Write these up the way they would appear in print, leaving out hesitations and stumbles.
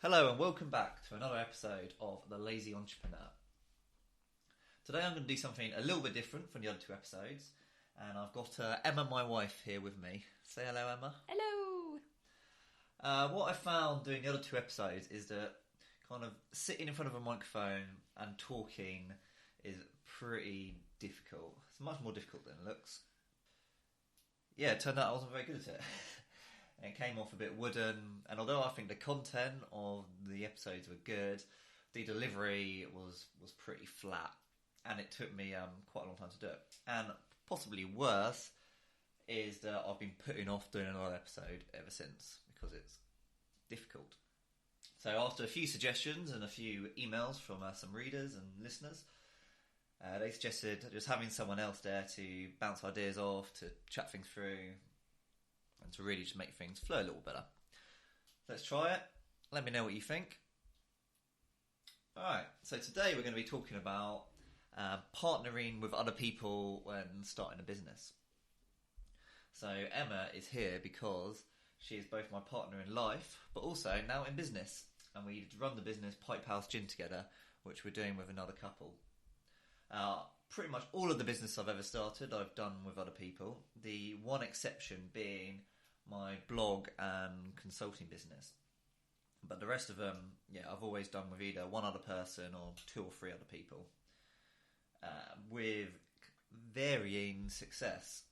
Hello and welcome back to another episode of The Lazy Entrepreneur. Today I'm going to do something a little bit different from the other two episodes, and I've got Emma, my wife, here with me. Say hello, Emma. Hello! What I found doing the other two episodes is that kind of sitting in front of a microphone and talking is pretty difficult. It's much more difficult than it looks. Yeah, it turned out I wasn't very good at it. And it came off a bit wooden, and although I think the content of the episodes were good, the delivery was pretty flat, and it took me quite a long time to do it. And possibly worse is that I've been putting off doing another episode ever since, because it's difficult. So after a few suggestions and a few emails from some readers and listeners, they suggested just having someone else there to bounce ideas off, to chat things through, and to really just make things flow a little better. Let's try it. Let me know what you think. Alright, so today we're going to be talking about partnering with other people when starting a business. So Emma is here because she is both my partner in life, but also now in business. And we run the business Pipe House Gin together, which we're doing with another couple. Pretty much all of the business I've ever started, I've done with other people. The one exception being my blog and consulting business. But the rest of them, I've always done with either one other person or two or three other people. With varying success.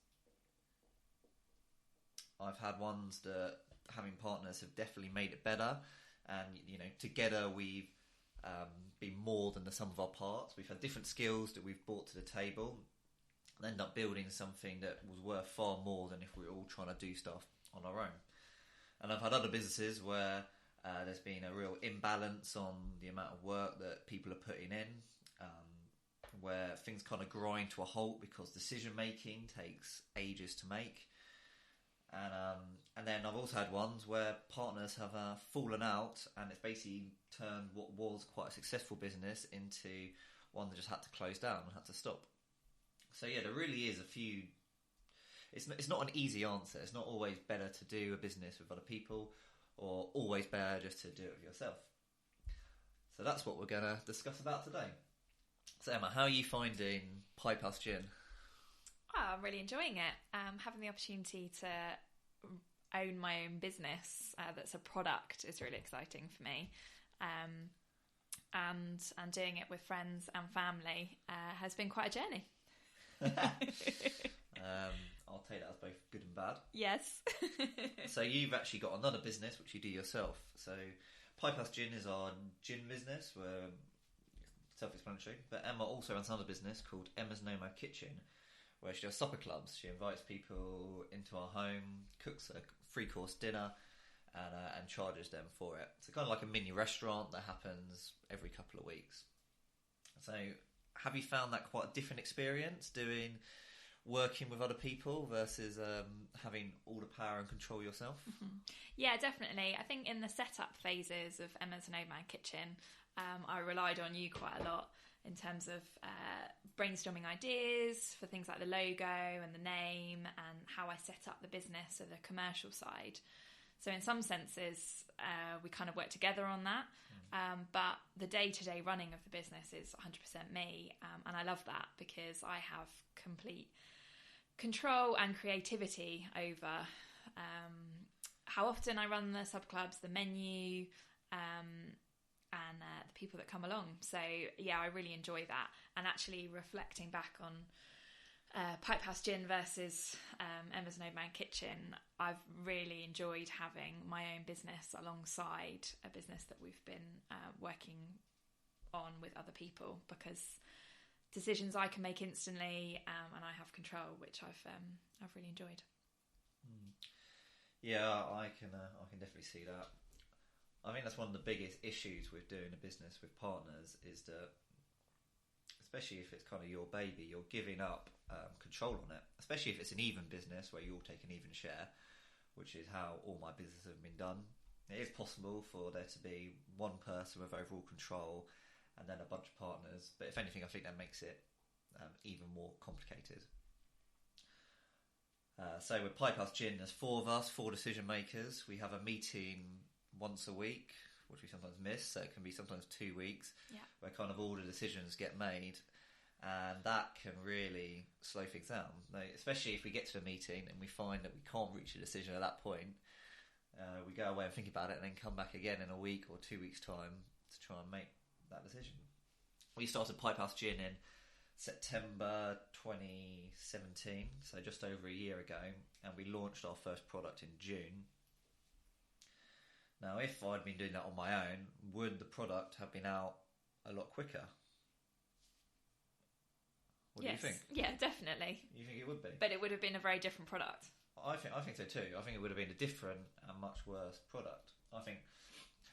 I've had ones that having partners have definitely made it better. And, together we've been more than the sum of our parts. We've had different skills that we've brought to the table and end up building something that was worth far more than if we were all trying to do stuff on our own. And I've had other businesses where there's been a real imbalance on the amount of work that people are putting in, where things kind of grind to a halt because decision making takes ages to make. And then I've also had ones where partners have fallen out, and it's basically turned what was quite a successful business into one that just had to close down and had to stop. So there really is a few. It's not an easy answer. It's not always better to do a business with other people, or always better just to do it with yourself. So that's what we're going to discuss about today. So Emma, how are you finding Pipe House Gin? I'm really enjoying it. Having the opportunity to own my own business that's a product is really exciting for me. And doing it with friends and family has been quite a journey. I'll take that as both good and bad. Yes. So you've actually got another business which you do yourself. So Pipe House Gin is our gin business. We're self-explanatory. But Emma also runs another business called Emma's Nomad Kitchen, where she does supper clubs. She invites people into our home, cooks a 3-course dinner, and charges them for it. So kind of like a mini restaurant that happens every couple of weeks. So have you found that quite a different experience working with other people versus having all the power and control yourself? Mm-hmm. Yeah, definitely. I think in the setup phases of Emma's Nomad Kitchen, I relied on you quite a lot in terms of brainstorming ideas for things like the logo and the name and how I set up the business, so the commercial side. So in some senses, we kind of work together on that. But the day-to-day running of the business is 100% me. And I love that because I have complete control and creativity over how often I run the sub-clubs, the menu, and the people that come along. So I really enjoy that. And actually reflecting back on Pipe House Gin versus Emma's Nomad Kitchen, I've really enjoyed having my own business alongside a business that we've been working on with other people, because decisions I can make instantly and I have control, which I've really enjoyed. Yeah, I can definitely see that. I think that's one of the biggest issues with doing a business with partners is that, especially if it's kind of your baby, you're giving up control on it. Especially if it's an even business where you all take an even share, which is how all my businesses have been done. It is possible for there to be one person with overall control and then a bunch of partners, but if anything, I think that makes it even more complicated. So with Pipe House Gin, there's 4 of us, 4 decision makers. We have a meeting once a week, which we sometimes miss. So it can be sometimes 2 weeks, Yeah. where kind of all the decisions get made, and that can really slow things down. Like, especially if we get to a meeting and we find that we can't reach a decision at that point, we go away and think about it, and then come back again in a week or 2 weeks' time to try and make that decision. We started Pipe House Gin in September 2017, so just over a year ago, and we launched our first product in June. Now, if I'd been doing that on my own, would the product have been out a lot quicker? What do you think? Yeah, definitely. You think it would be? But it would have been a very different product. I think so too. I think it would have been a different and much worse product. I think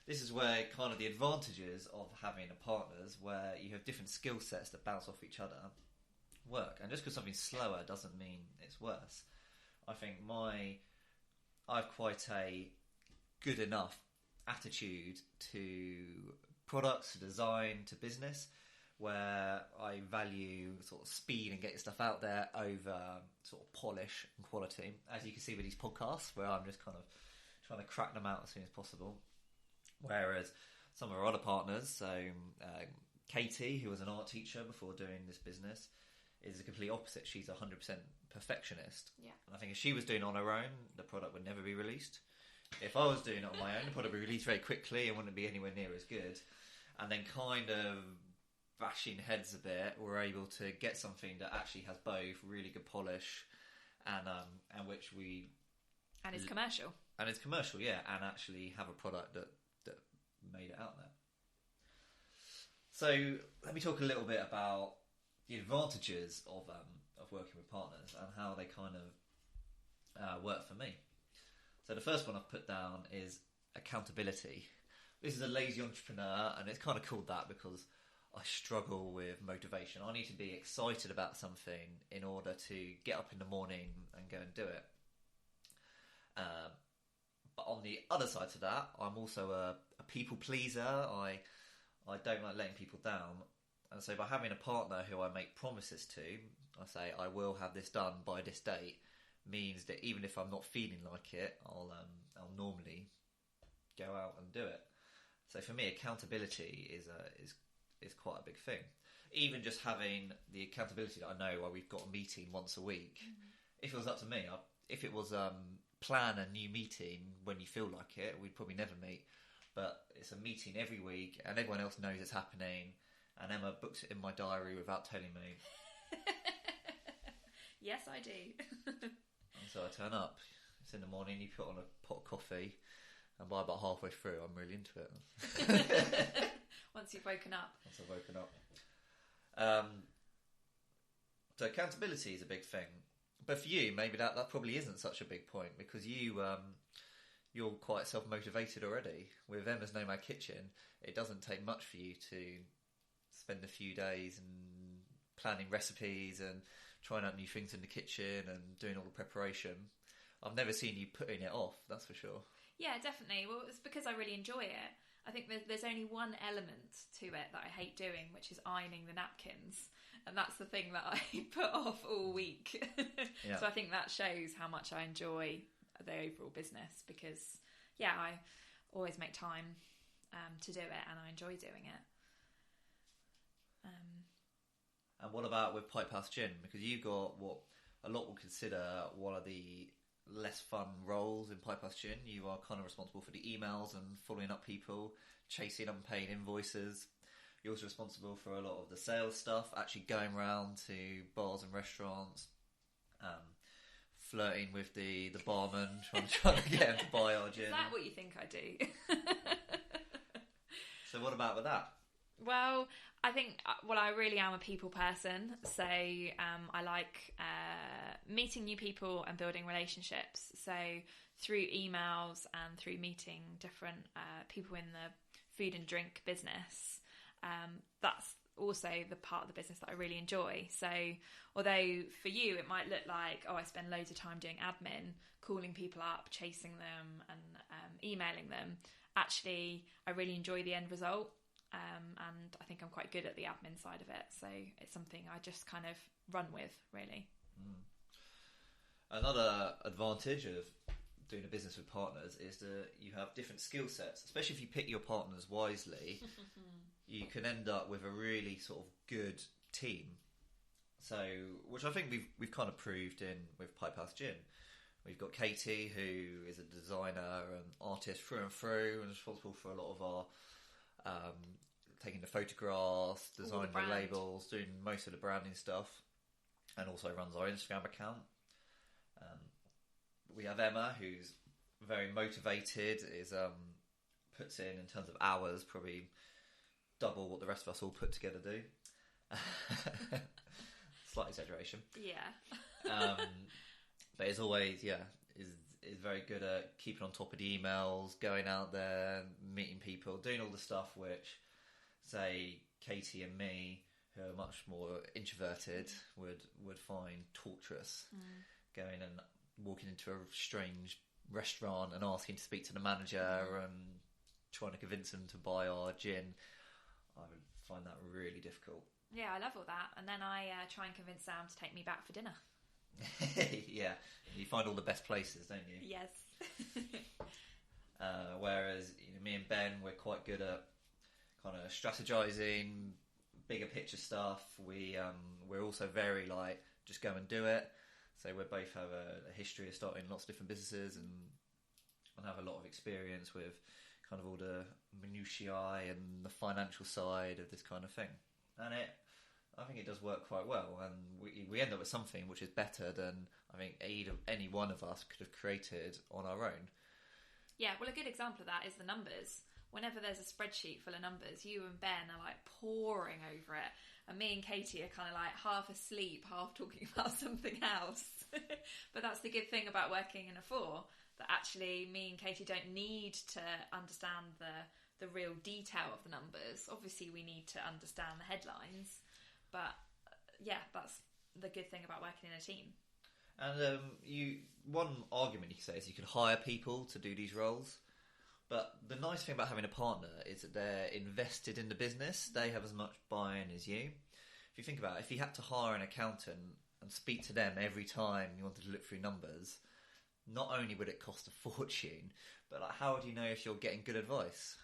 this is where kind of the advantages of having a partners, where you have different skill sets that bounce off each other, work. And just because something's slower doesn't mean it's worse. I think I've quite a good enough attitude to products, to design, to business, where I value sort of speed and getting stuff out there over sort of polish and quality. As you can see with these podcasts, where I'm just kind of trying to crack them out as soon as possible. Whereas some of our other partners, so Katie, who was an art teacher before doing this business, is the complete opposite. She's 100% perfectionist. Yeah. And I think if she was doing it on her own, the product would never be released. If I was doing it on my own, the product would be released very quickly and wouldn't be anywhere near as good. And then kind of bashing heads a bit, we're able to get something that actually has both really good polish and which we... And it's commercial. And it's commercial, yeah, and actually have a product that made it out there. So let me talk a little bit about the advantages of working with partners and how they kind of work for me. So the first one I've put down is accountability. This is a lazy entrepreneur, and it's kind of called that because I struggle with motivation. I need to be excited about something in order to get up in the morning and go and do it. But on the other side to that, I'm also a people pleaser. I don't like letting people down. And so by having a partner who I make promises to, I say I will have this done by this date, means that even if I'm not feeling like it, I'll normally go out and do it. So for me, accountability is quite a big thing. Even just having the accountability that I know where we've got a meeting once a week. Mm-hmm. If it was up to me, if it was plan a new meeting when you feel like it, we'd probably never meet. But it's a meeting every week, and everyone else knows it's happening. And Emma books it in my diary without telling me. Yes, I do. And so I turn up. It's in the morning. You put on a pot of coffee, and by about halfway through, I'm really into it. Once you've woken up. Once I've woken up. So accountability is a big thing. But for you, maybe that probably isn't such a big point, because you're quite self-motivated already. With Emma's Nomad Kitchen, it doesn't take much for you to spend a few days and planning recipes and trying out new things in the kitchen and doing all the preparation. I've never seen you putting it off, that's for sure. Yeah, definitely. Well, it's because I really enjoy it. I think there's only one element to it that I hate doing, which is ironing the napkins. And that's the thing that I put off all week. Yeah. So I think that shows how much I enjoy the overall business, because, yeah, I always make time to do it, and I enjoy doing it. And what about with Pipe House Gin? Because you got what a lot would consider one of the less fun roles in Pipe House Gin. You are kind of responsible for the emails and following up people, chasing unpaid invoices. You're also responsible for a lot of the sales stuff, actually going around to bars and restaurants, flirting with the barman, trying to get him to buy our gin. Is that what you think I do? So what about with that? Well, I think, I really am a people person. So I like meeting new people and building relationships. So through emails and through meeting different people in the food and drink business, that's also the part of the business that I really enjoy. So although for you it might look like, I spend loads of time doing admin, calling people up, chasing them and emailing them, actually I really enjoy the end result. And I think I'm quite good at the admin side of it. So it's something I just kind of run with, really. Another advantage of doing a business with partners is that you have different skill sets, especially if you pick your partners wisely. You can end up with a really sort of good team. So, which I think we've kind of proved in with Pipehouse Gin. We've got Katie, who is a designer and artist through and through, and responsible for a lot of our taking the photographs, designing the labels, doing most of the branding stuff, and also runs our Instagram account. We have Emma, who's very motivated, is puts in terms of hours probably double what the rest of us all put together do. Slight exaggeration. Yeah. But is always, is very good at keeping on top of the emails, going out there, meeting people, doing all the stuff which, say, Katie and me, who are much more introverted, would find torturous. Going and walking into a strange restaurant and asking to speak to the manager and trying to convince them to buy our gin. I would find that really difficult. Yeah, I love all that. And then I try and convince Sam to take me back for dinner. Yeah, you find all the best places, don't you? Yes. Whereas me and Ben, we're quite good at kind of strategizing, bigger picture stuff. We're also very like just go and do it. So we both have a history of starting lots of different businesses and have a lot of experience with kind of all the minutiae and the financial side of this kind of thing. And I think it does work quite well, and we end up with something which is better than I think any one of us could have created on our own. Yeah, well, a good example of that is the numbers. Whenever there's a spreadsheet full of numbers, you and Ben are like poring over it, and me and Katie are kind of like half asleep, half talking about something else. But that's the good thing about working in a four, that actually me and Katie don't need to understand the real detail of the numbers. Obviously, we need to understand the headlines. But yeah, that's the good thing about working in a team. And one argument you could say is you could hire people to do these roles. But the nice thing about having a partner is that they're invested in the business. They have as much buy-in as you. If you think about it, if you had to hire an accountant and speak to them every time you wanted to look through numbers, not only would it cost a fortune, but like, how would you know if you're getting good advice?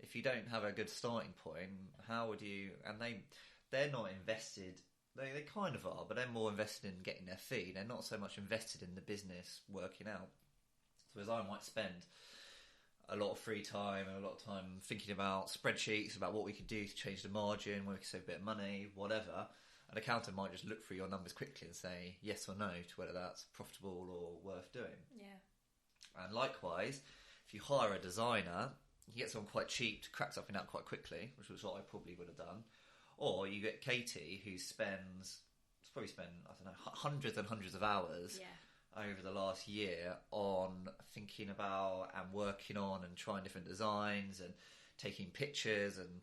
If you don't have a good starting point, how would you... And they're not invested... They kind of are, but they're more invested in getting their fee. They're not so much invested in the business working out. So as I might spend a lot of free time and a lot of time thinking about spreadsheets, about what we could do to change the margin, where we could save a bit of money, whatever, an accountant might just look through your numbers quickly and say yes or no to whether that's profitable or worth doing. Yeah. And likewise, if you hire a designer, you get someone quite cheap to crack something out quite quickly, which was what I probably would have done. Or you get Katie, who probably spent, I don't know, hundreds and hundreds of hours over the last year on thinking about and working on and trying different designs and taking pictures and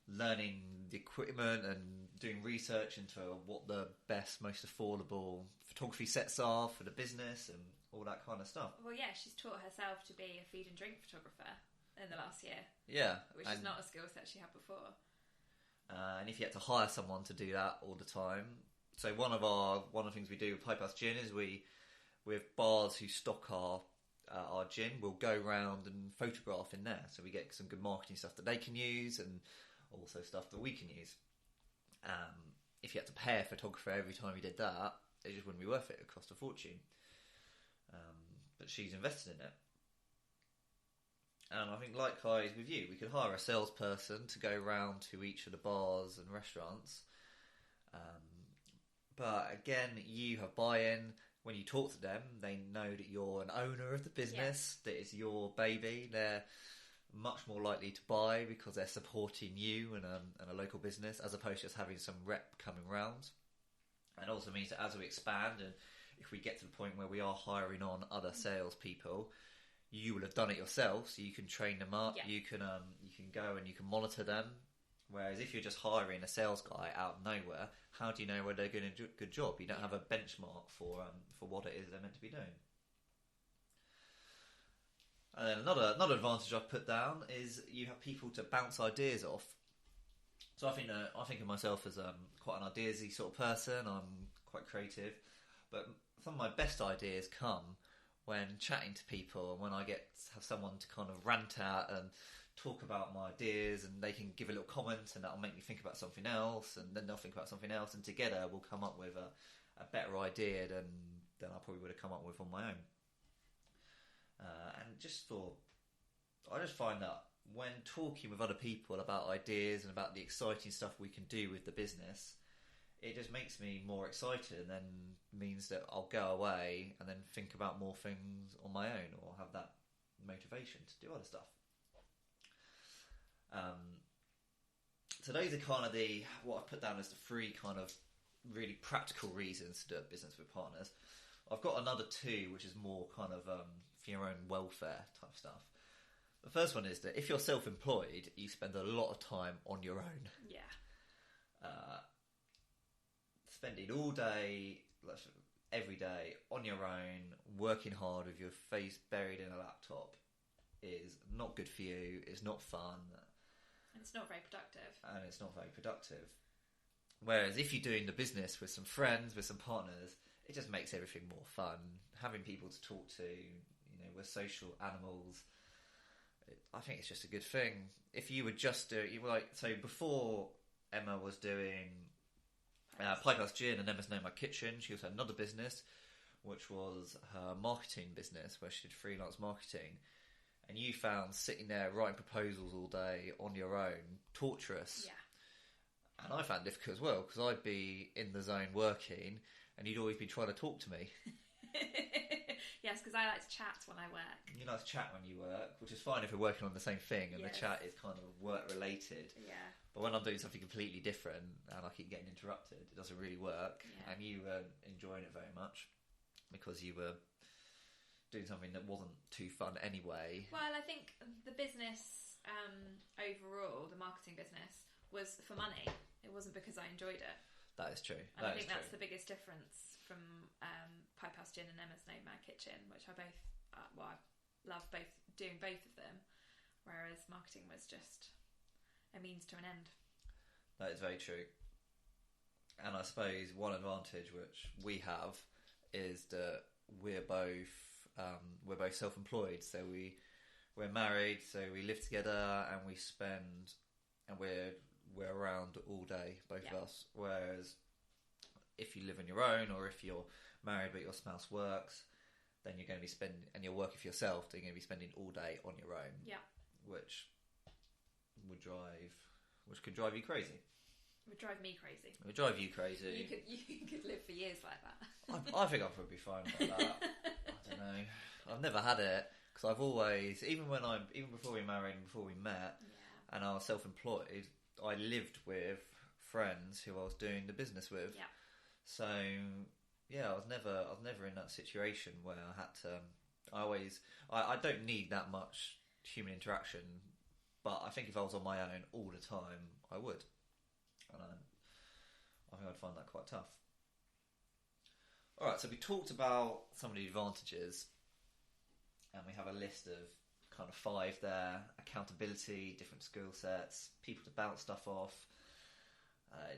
learning the equipment and doing research into what the best, most affordable photography sets are for the business and all that kind of stuff. Well, yeah, she's taught herself to be a food and drink photographer in the last year. Yeah. Which is not a skill set she had before. And if you had to hire someone to do that all the time, so one of the things we do with Pipehouse Gin is with bars who stock our gin, we'll go round and photograph in there, so we get some good marketing stuff that they can use and also stuff that we can use. If you had to pay a photographer every time you did that, it just wouldn't be worth it. It would cost a fortune. But she's invested in it. And I think likewise with you, we could hire a salesperson to go round to each of the bars and restaurants. But again, you have buy-in. When you talk to them, they know that you're an owner of the business, that it's your baby. They're much more likely to buy because they're supporting you and a local business, as opposed to just having some rep coming round. And it also means that as we expand, and if we get to the point where we are hiring on other salespeople, you will have done it yourself, so you can train them up. You can go and you can monitor them. Whereas if you're just hiring a sales guy out of nowhere, how do you know whether they're going to do a good job? You don't have a benchmark for what it is they're meant to be doing. And then another advantage I've put down is you have people to bounce ideas off. So I think of myself as quite an ideasy sort of person. I'm quite creative, but some of my best ideas come when chatting to people, and when I get to have someone to kind of rant at and talk about my ideas, and they can give a little comment, and that'll make me think about something else, and then they'll think about something else, and together we'll come up with a better idea than I probably would have come up with on my own. I just find that when talking with other people about ideas and about the exciting stuff we can do with the business, it just makes me more excited, and then means that I'll go away and then think about more things on my own, or have that motivation to do other stuff. So those are kind of what I've put down as the 3 kind of really practical reasons to do a business with partners. I've got another 2, which is more kind of for your own welfare type stuff. The first one is that if you're self-employed, you spend a lot of time on your own. Yeah. Spending all day, every day, on your own, working hard with your face buried in a laptop is not good for you, it's not fun. And it's not very productive. Whereas if you're doing the business with some friends, with some partners, it just makes everything more fun. Having people to talk to, we're social animals. I think it's just a good thing. If you were just before Emma was doing Pipehouse Gin and Emma's Know My Kitchen, she also had another business, which was her marketing business, where she did freelance marketing. And you found sitting there writing proposals all day on your own torturous. Yeah. And I found it difficult as well, because I'd be in the zone working, and you'd always be trying to talk to me. Yes, because I like to chat when I work. You like to chat when you work, which is fine if we're working on the same thing, and the chat is kind of work related. Yeah. But when I'm doing something completely different and I keep getting interrupted, it doesn't really work. Yeah. And you were enjoying it very much because you were doing something that wasn't too fun anyway. Well, I think the business overall, the marketing business, was for money. It wasn't because I enjoyed it. That is true. And I think that's the biggest difference from Pipehouse Gin and Emma's Know My Kitchen, which I both, I love doing both of them, whereas marketing was just a means to an end. That is very true. And I suppose one advantage which we have is that we're both self-employed, so we're married, so we live together, and we're around all day, both of us. Whereas if you live on your own, or if you're married but your spouse works, then you're going to be and you're working for yourself, then you're going to be spending all day on your own. Yeah. Which could drive you crazy. It would drive me crazy. It would drive you crazy. You could live for years like that. I think I'd probably be fine like that. I don't know. I've never had it, because I've always, even before we married and before we met, and I was self-employed, I lived with friends who I was doing the business with. Yeah. So I was never in that situation where I had to. I don't need that much human interaction, but I think if I was on my own all the time, I would, and I think I'd find that quite tough. All right, so we talked about some of the advantages, and we have a list of kind of 5 there: accountability, different skill sets, people to bounce stuff off,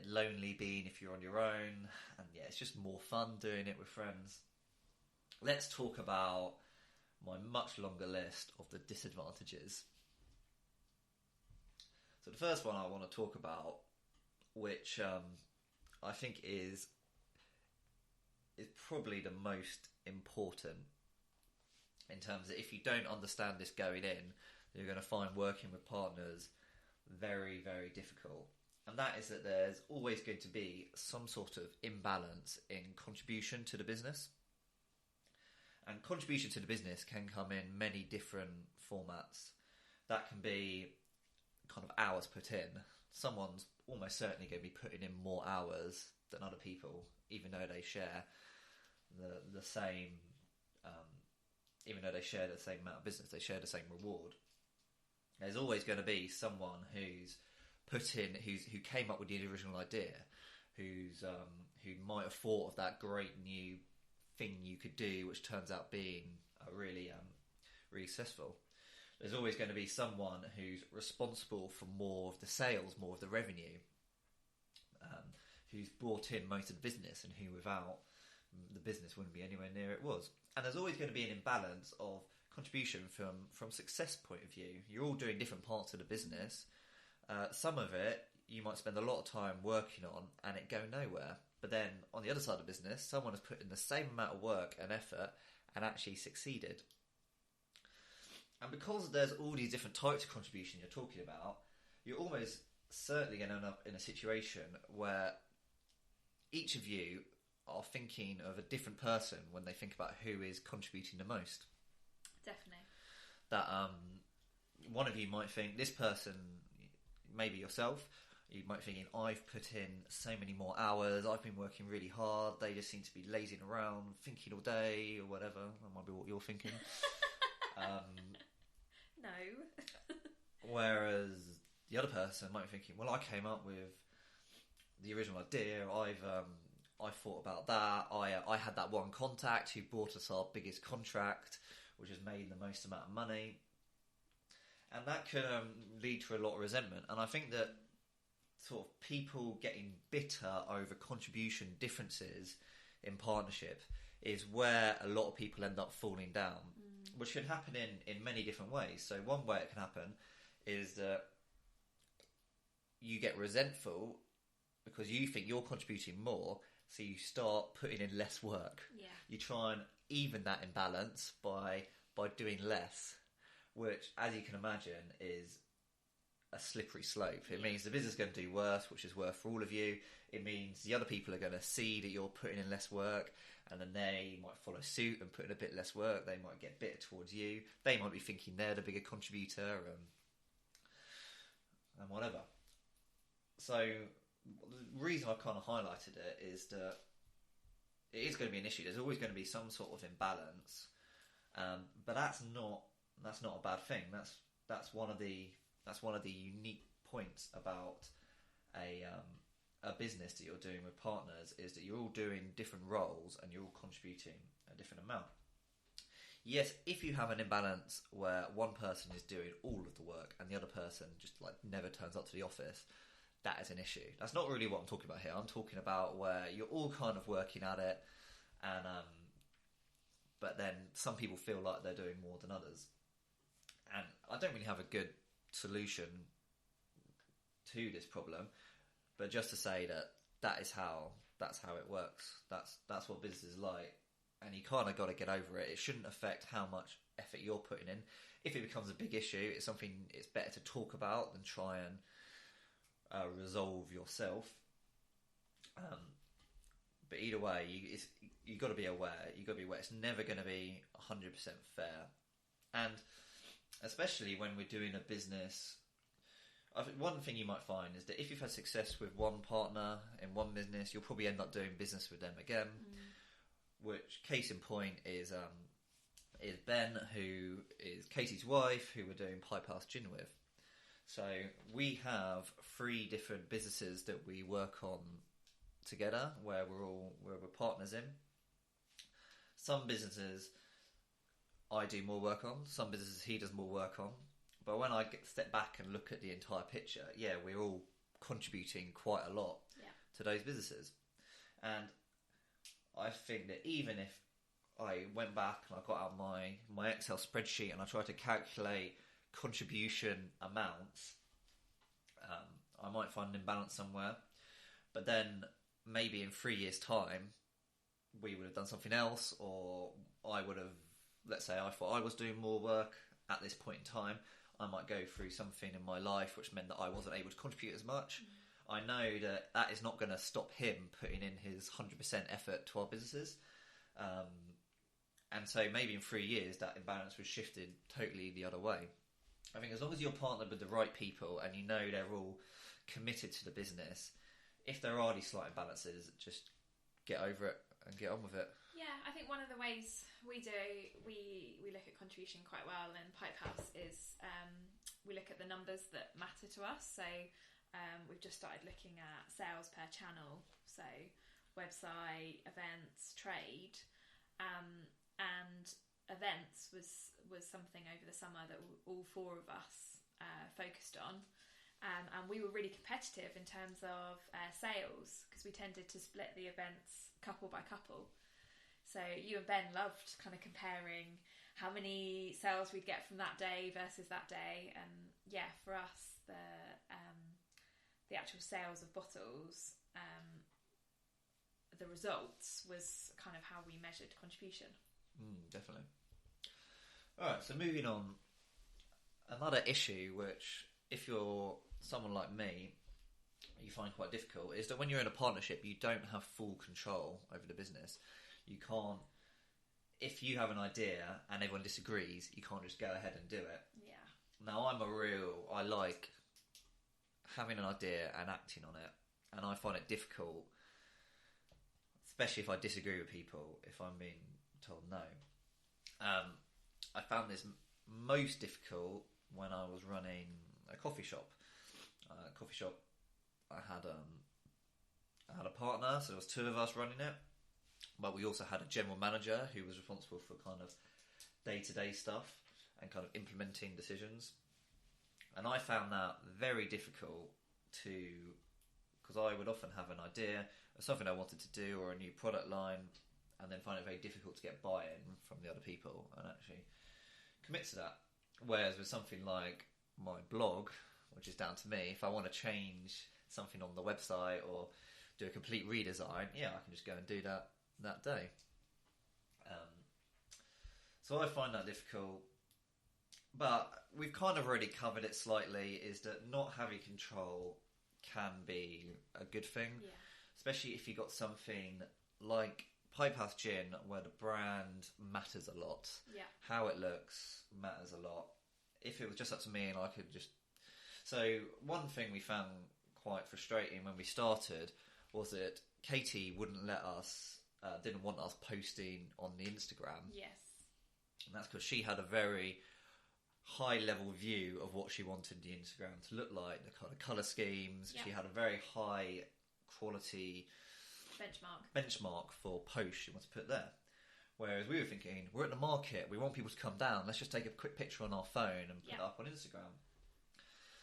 lonely being if you're on your own, and it's just more fun doing it with friends. Let's talk about my much longer list of the disadvantages. So the first one I want to talk about, which I think is probably the most important, in terms of if you don't understand this going in, you're going to find working with partners very, very difficult. And that is that there's always going to be some sort of imbalance in contribution to the business. And contribution to the business can come in many different formats. That can be kind of hours put in. Someone's almost certainly going to be putting in more hours than other people, even though they share the same, even though they share the same amount of business, they share the same reward. There's always going to be someone who came up with the original idea, who might have thought of that great new thing you could do, which turns out being really successful. There's always going to be someone who's responsible for more of the sales, more of the revenue, who's brought in most of the business, and who, without the business wouldn't be anywhere near it was. And there's always going to be an imbalance of contribution from success point of view. You're all doing different parts of the business. Some of it you might spend a lot of time working on and it go nowhere. But then on the other side of the business, someone has put in the same amount of work and effort and actually succeeded. And because there's all these different types of contribution you're talking about, you're almost certainly going to end up in a situation where each of you are thinking of a different person when they think about who is contributing the most. Definitely. That one of you might think this person, maybe yourself, you might be thinking, I've put in so many more hours, I've been working really hard, they just seem to be lazing around, thinking all day or whatever. That might be what you're thinking. No. Whereas the other person might be thinking, well, I came up with the original idea, I thought about that, I had that one contact who brought us our biggest contract, which has made the most amount of money. And that can lead to a lot of resentment. And I think that sort of people getting bitter over contribution differences in partnership is where a lot of people end up falling down, which can happen in many different ways. So one way it can happen is that you get resentful because you think you're contributing more, so you start putting in less work. Yeah. You try and even that imbalance by doing less, which, as you can imagine, is a slippery slope. It means the business is going to do worse, which is worse for all of you. It means the other people are going to see that you're putting in less work, and then they might follow suit and put in a bit less work. They might get bitter towards you. They might be thinking they're the bigger contributor and whatever. So the reason I've kind of highlighted it is that it is going to be an issue. There's always going to be some sort of imbalance, but that's not a bad thing. That's one of the unique points about a business that you're doing with partners, is that you're all doing different roles and you're all contributing a different amount. Yes, if you have an imbalance where one person is doing all of the work and the other person just like never turns up to the office, that is an issue. That's not really what I'm talking about here. I'm talking about where you're all kind of working at it, and but then some people feel like they're doing more than others. And I don't really have a good solution to this problem, but just to say that's how it works. That's what business is like, and you kind of got to get over it. It shouldn't affect how much effort you're putting in. If it becomes a big issue, it's something it's better to talk about than try and resolve yourself. But either way, you got to be aware. You got to be aware. It's never going to be 100% fair, and especially when we're doing a business. I think one thing you might find is that if you've had success with one partner in one business, you'll probably end up doing business with them again. Which, case in point, is Ben, who is Katie's wife, who we're doing Pie Past Gin with. So we have 3 different businesses that we work on together, where we're partners in. Some businesses I do more work on, some businesses he does more work on. But when I step back and look at the entire picture, we're all contributing quite a lot to those businesses. And I think that even if I went back and I got out my Excel spreadsheet and I tried to calculate contribution amounts, I might find an imbalance somewhere. But then maybe in 3 years' time, we would have done something else, or I would have, let's say I thought I was doing more work at this point in time. I might go through something in my life which meant that I wasn't able to contribute as much. I know that is not going to stop him putting in his 100% effort to our businesses. And so maybe in 3 years that imbalance was shifted totally the other way. I think as long as you're partnered with the right people and you know they're all committed to the business, if there are these slight imbalances, just get over it and get on with it. Yeah, I think one of the ways we look at contribution quite well in Pipe House is we look at the numbers that matter to us. So we've just started looking at sales per channel, so website, events, trade, and events was something over the summer that all 4 of us focused on. And we were really competitive in terms of sales, because we tended to split the events couple by couple. So you and Ben loved kind of comparing how many sales we'd get from that day versus that day, and yeah, for us the actual sales of bottles, the results was kind of how we measured contribution. Definitely. Alright, so moving on, another issue which, if you're someone like me, you find quite difficult, is that when you're in a partnership, you don't have full control over the business. You can't, if you have an idea and everyone disagrees, you can't just go ahead and do it. Yeah. Now, I like having an idea and acting on it, and I find it difficult, especially if I disagree with people, if I'm being told no. I found this most difficult when I was running a coffee shop. I had a partner, so there was two of us running it, but we also had a general manager who was responsible for kind of day-to-day stuff and kind of implementing decisions. And I found that very difficult because I would often have an idea of something I wanted to do or a new product line, and then find it very difficult to get buy-in from the other people and actually commit to that. Whereas with something like my blog, which is down to me, if I want to change something on the website or do a complete redesign, I can just go and do that day. So I find that difficult. But we've kind of already covered it slightly, is that not having control can be a good thing. Yeah. Especially if you've got something like Pipe House Gin, where the brand matters a lot. Yeah. How it looks matters a lot. If it was just up to me and I could just... So one thing we found quite frustrating when we started was that Katie wouldn't let us, didn't want us posting on the Instagram. Yes. And that's because she had a very high level view of what she wanted the Instagram to look like, the kind of colour schemes. Yeah. She had a very high quality benchmark for posts she wants to put there. Whereas we were thinking, we're at the market, we want people to come down, let's just take a quick picture on our phone and put it up on Instagram.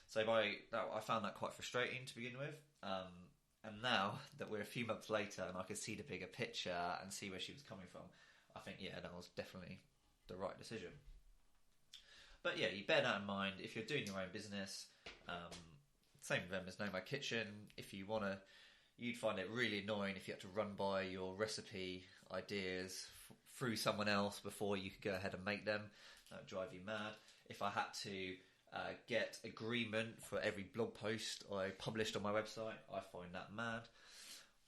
So I found that quite frustrating to begin with. And now that we're a few months later and I could see the bigger picture and see where she was coming from, I think, that was definitely the right decision. But yeah, you bear that in mind if you're doing your own business. Same with Emma's Nomad Kitchen. If you want to, you'd find it really annoying if you had to run by your recipe ideas through someone else before you could go ahead and make them. That would drive you mad. If I had to get agreement for every blog post I published on my website, I find that mad.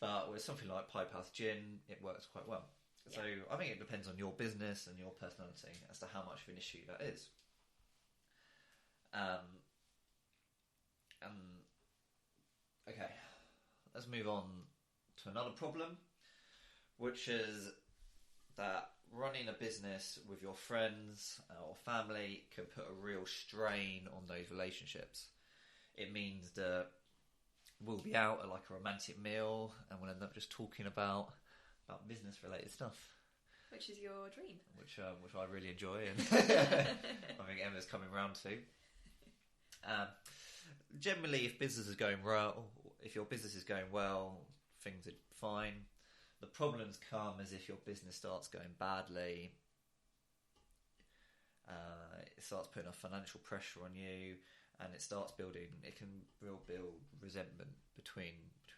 But with something like Pipe House Gin, it works quite well. Yeah. So I think it depends on your business and your personality as to how much of an issue that is. Okay, let's move on to another problem, which is that running a business with your friends or family can put a real strain on those relationships. It means that we'll be out at like a romantic meal and we'll end up just talking about business related stuff. Which is your dream. Which I really enjoy, and I think Emma's coming round to. Generally, if business is going well, if your business is going well, things are fine. The problems come as if your business starts going badly. It starts putting a financial pressure on you, and it starts building. It can build resentment between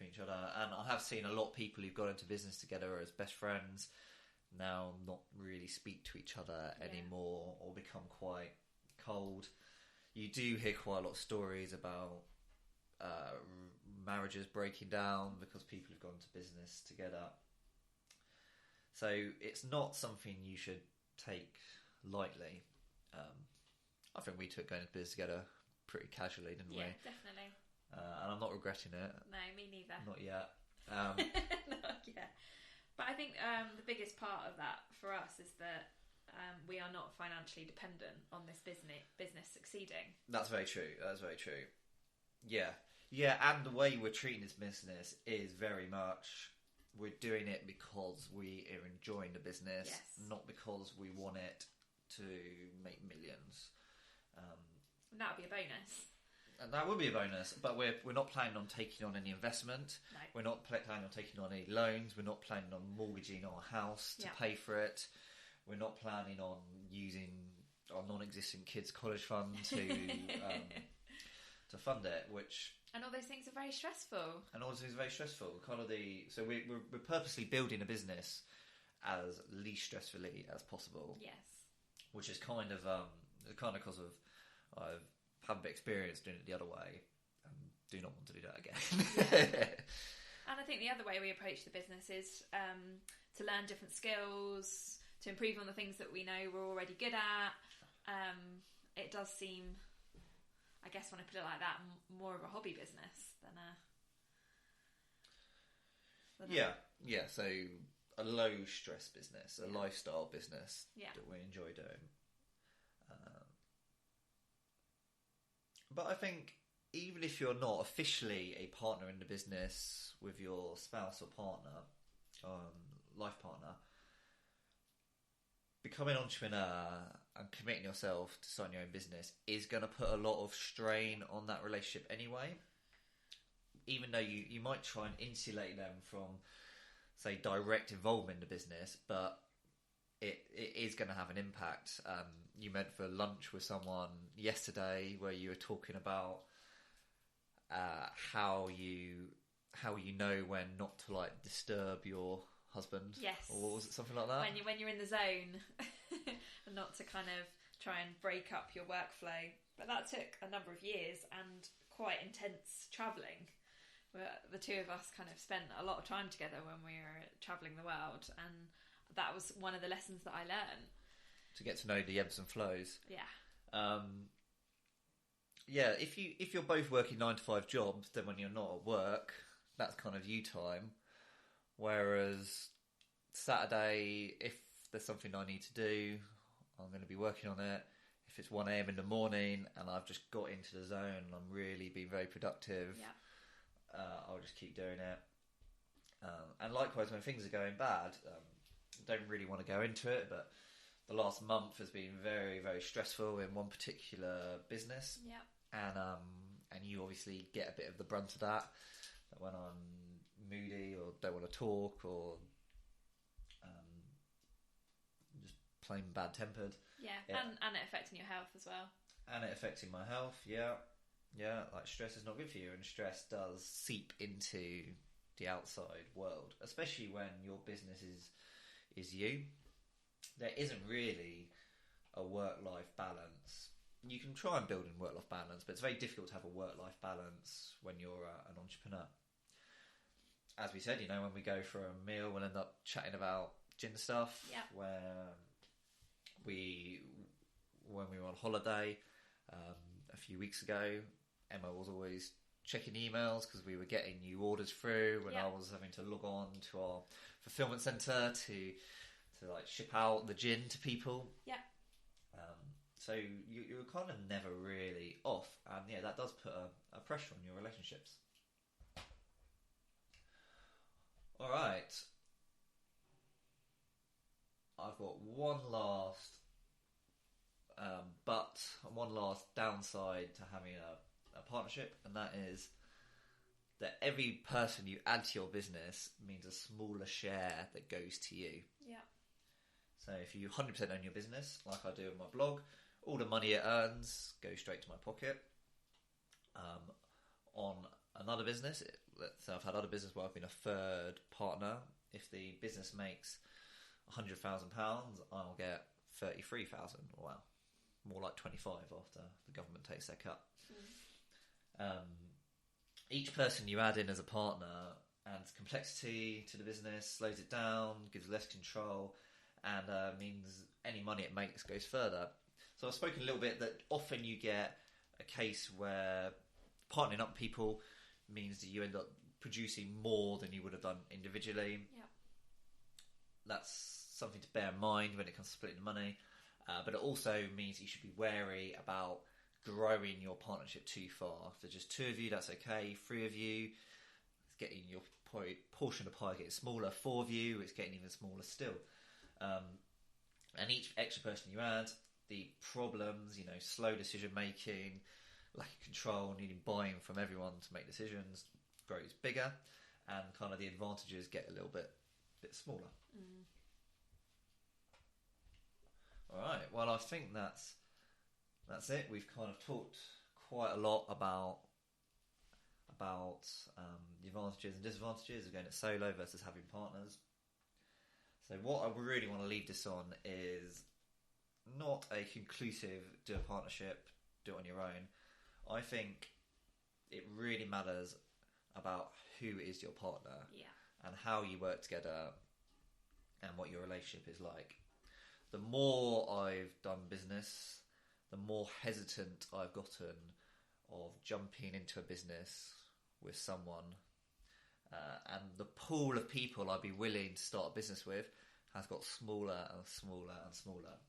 each other. And I have seen a lot of people who've got into business together as best friends now not really speak to each other anymore, or become quite cold. You do hear quite a lot of stories about marriages breaking down because people have gone to business together. So it's not something you should take lightly. I think we took going to business together pretty casually, didn't we? Yeah, definitely. And I'm not regretting it. No, me neither. Not yet. Not yet. But I think the biggest part of that for us is that we are not financially dependent on this business succeeding. That's very true. Yeah, and the way we're treating this business is very much we're doing it because we are enjoying the business, not because we want it to make millions. And that would be a bonus. And that would be a bonus, but we're not planning on taking on any investment. No. We're not planning on taking on any loans. We're not planning on mortgaging our house to pay for it. We're not planning on using our non-existing kids' college fund to to fund it, and all those things are very stressful. So we're purposely building a business as least stressfully as possible. Yes. Which is kind of because of I've had a bit of experience doing it the other way and do not want to do that again. And I think the other way we approach the business is to learn different skills, to improve on the things that we know we're already good at. It does seem, I guess when I put it like that, more of a hobby business than a... So a low stress business, a lifestyle business that we enjoy doing. But I think even if you're not officially a partner in the business with your spouse or partner, life partner, becoming an entrepreneur and committing yourself to starting your own business is going to put a lot of strain on that relationship anyway. Even though you might try and insulate them from, say, direct involvement in the business, but it is going to have an impact. You went for lunch with someone yesterday where you were talking about how you know when not to disturb your husband. Yes. Or was it something like that? When you're in the zone, and not to kind of try and break up your workflow. But that took a number of years and quite intense travelling. The two of us kind of spent a lot of time together when we were travelling the world, and that was one of the lessons that I learned. To get to know the ebbs and flows. Yeah. If you're both working 9 to 5 jobs, then when you're not at work, that's kind of you time. Whereas Saturday, if there's something I need to do, I'm going to be working on it. If it's 1 a.m. in the morning and I've just got into the zone and I'm really being very productive, I'll just keep doing it. And likewise, when things are going bad, don't really want to go into it, but the last month has been very, very stressful in one particular business. And you obviously get a bit of the brunt of that when I'm moody or don't want to talk or just plain bad tempered. And it affecting your health as well. And it affecting my health, stress is not good for you, and stress does seep into the outside world, especially when your business is you. There isn't really a work-life balance. You can try and build in work-life balance, but it's very difficult to have a work-life balance when you're an entrepreneur. As we said, when we go for a meal, we'll end up chatting about gin stuff. When we were on holiday a few weeks ago, Emma was always checking emails because we were getting new orders through, and I was having to log on to our fulfillment centre to ship out the gin to people. So you're kind of never really off, and that does put a pressure on your relationships. All right, I've got one last one last downside to having a partnership, and that is that every person you add to your business means a smaller share that goes to you. So if you 100% own your business, like I do in my blog, all the money it earns goes straight to my pocket. On another business, so I've had other business where I've been a third partner. If the business makes £100,000, I'll get 33,000. Well, more like 25 after the government takes their cut. Each person you add in as a partner adds complexity to the business, slows it down, gives less control, and means any money it makes goes further. So I've spoken a little bit that often you get a case where partnering up people means that you end up producing more than you would have done individually. That's something to bear in mind when it comes to splitting the money. But it also means you should be wary about growing your partnership too far. If there's just 2 of you, that's okay. 3 of you, it's getting your portion of the pie getting smaller. 4 of you, it's getting even smaller still. And each extra person you add, the problems, slow decision making, lack of control, needing buy-in from everyone to make decisions, grows bigger, and kind of the advantages get a little bit smaller. All right. Well, I think that's it. We've kind of talked quite a lot about the advantages and disadvantages of going it solo versus having partners. So what I really want to leave this on is not a conclusive do a partnership, do it on your own. I think it really matters about who is your partner and how you work together and what your relationship is like. The more I've done business, the more hesitant I've gotten of jumping into a business with someone, and the pool of people I'd be willing to start a business with has got smaller and smaller and smaller.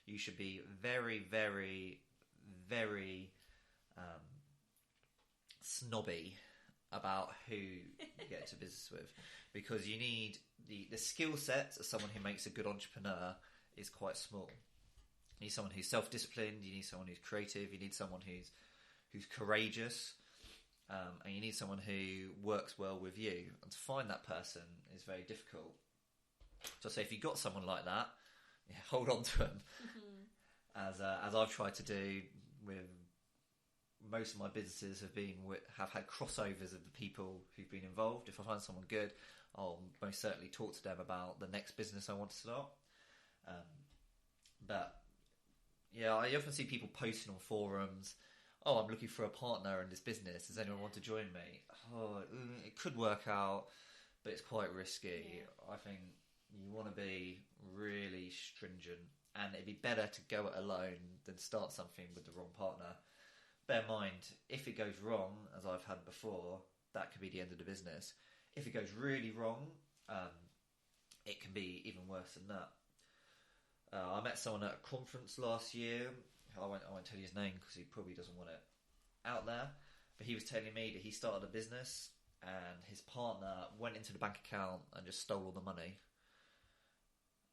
You should be very, very, very snobby about who you get into business with, because you need the skill set of someone who makes a good entrepreneur is quite small. You need someone who's self-disciplined, you need someone who's creative, you need someone who's courageous, and you need someone who works well with you. And to find that person is very difficult. So I say, if you've got someone like that, hold on to them. As I've tried to do with most of my businesses, have had crossovers of the people who've been involved. If I find someone good, I'll most certainly talk to them about the next business I want to start. But yeah, I often see people posting on forums, "Oh, I'm looking for a partner in this business. Does anyone want to join me?" Oh, it could work out, but it's quite risky. Yeah. I think you want to be really stringent, and it'd be better to go it alone than start something with the wrong partner. Bear in mind, if it goes wrong, as I've had before, that could be the end of the business. If it goes really wrong, it can be even worse than that. I met someone at a conference last year. I won't tell you his name because he probably doesn't want it out there. But he was telling me that he started a business and his partner went into the bank account and just stole all the money.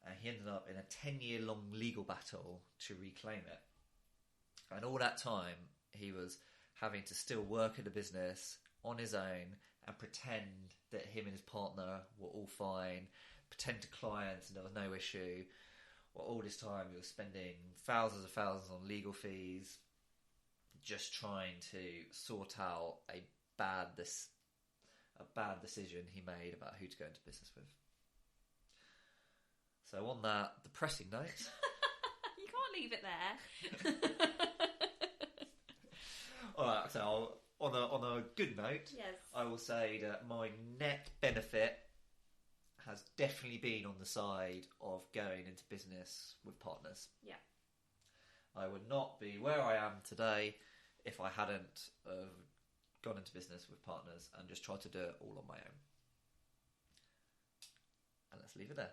And he ended up in a 10-year-long legal battle to reclaim it. And all that time, he was having to still work at the business on his own and pretend that him and his partner were all fine, pretend to clients and there was no issue. Well, all this time he was spending thousands of thousands on legal fees, just trying to sort out a bad decision he made about who to go into business with. So on that depressing note, you can't leave it there. All right. So on a good note, yes, I will say that my net benefit has definitely been on the side of going into business with partners. Yeah. I would not be where I am today if I hadn't gone into business with partners and just tried to do it all on my own. And let's leave it there.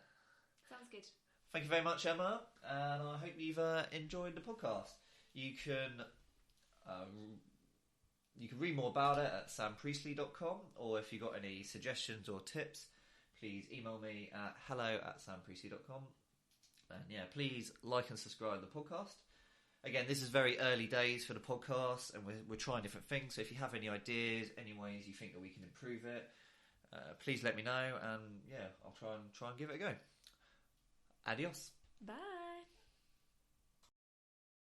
Sounds good. Thank you very much, Emma, and I hope you've enjoyed the podcast. You can read more about it at sampriestley.com, or if you've got any suggestions or tips, please email me at hello@sampriestley.com. And yeah, please like and subscribe to the podcast. Again, this is very early days for the podcast, and we're trying different things. So if you have any ideas, any ways you think that we can improve it, please let me know. And yeah, I'll try and give it a go. Adios. Bye.